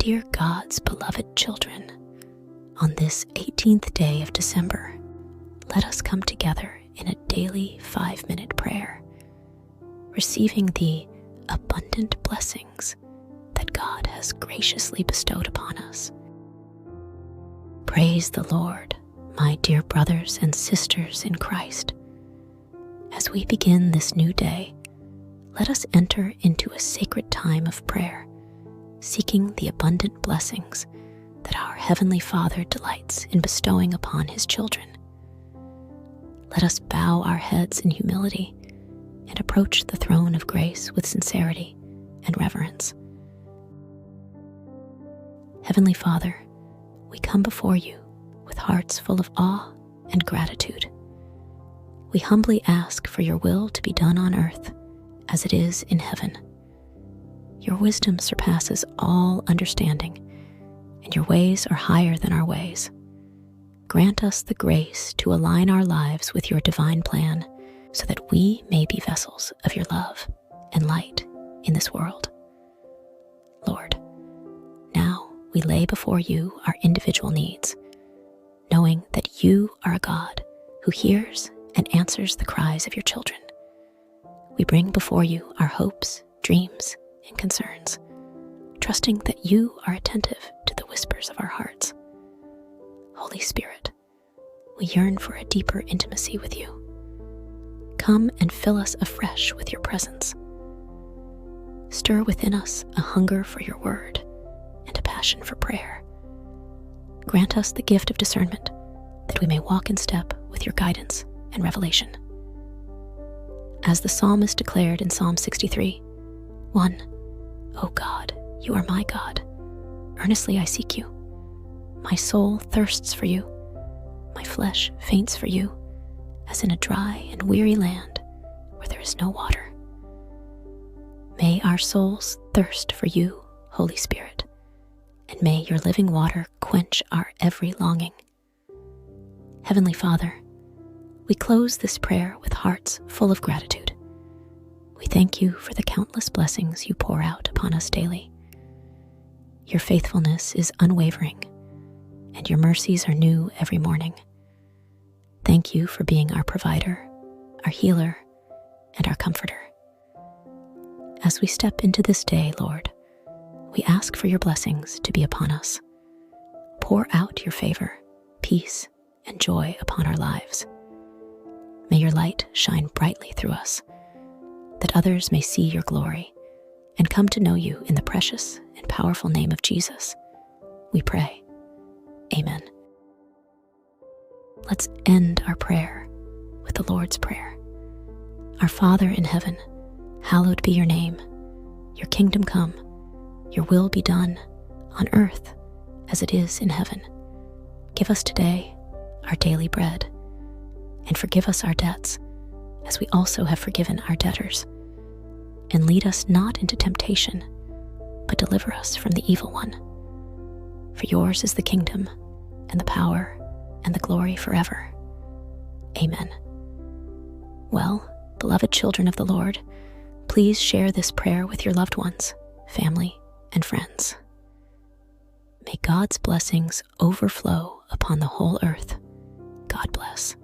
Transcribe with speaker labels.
Speaker 1: Dear God's beloved children, on this 18th day of December, let us come together in a daily 5-minute prayer, receiving the abundant blessings that God has graciously bestowed upon us. Praise the Lord, my dear brothers and sisters in Christ. As we begin this new day, let us enter into a sacred time of prayer, seeking the abundant blessings that our Heavenly Father delights in bestowing upon His children. Let us bow our heads in humility and approach the throne of grace with sincerity and reverence. Heavenly Father, we come before you with hearts full of awe and gratitude. We humbly ask for your will to be done on earth as it is in heaven. Your wisdom surpasses all understanding, and your ways are higher than our ways. Grant us the grace to align our lives with your divine plan so that we may be vessels of your love and light in this world. Lord, now we lay before you our individual needs, knowing that you are a God who hears and answers the cries of your children. We bring before you our hopes, dreams, and concerns, trusting that you are attentive to the whispers of our hearts. Holy Spirit, we yearn for a deeper intimacy with you. Come and fill us afresh with your presence. Stir within us a hunger for your word and a passion for prayer. Grant us the gift of discernment that we may walk in step with your guidance and revelation. As the psalmist declared in Psalm 63:1, O God, you are my God. Earnestly I seek you. My soul thirsts for you. My flesh faints for you, as in a dry and weary land where there is no water. May our souls thirst for you, Holy Spirit, and may your living water quench our every longing. Heavenly Father, we close this prayer with hearts full of gratitude. We thank you for the countless blessings you pour out upon us daily. Your faithfulness is unwavering, and your mercies are new every morning. Thank you for being our provider, our healer, and our comforter. As we step into this day, Lord, we ask for your blessings to be upon us. Pour out your favor, peace, and joy upon our lives. May your light shine brightly through us, that others may see your glory and come to know you in the precious and powerful name of Jesus. We pray. Amen. Let's end our prayer with the Lord's Prayer. Our Father in heaven, hallowed be your name. Your kingdom come, your will be done on earth as it is in heaven. Give us today our daily bread, and forgive us our debts as we also have forgiven our debtors. And lead us not into temptation, but deliver us from the evil one. For yours is the kingdom, and the power, and the glory forever. Amen. Well, beloved children of the Lord, please share this prayer with your loved ones, family, and friends. May God's blessings overflow upon the whole earth. God bless.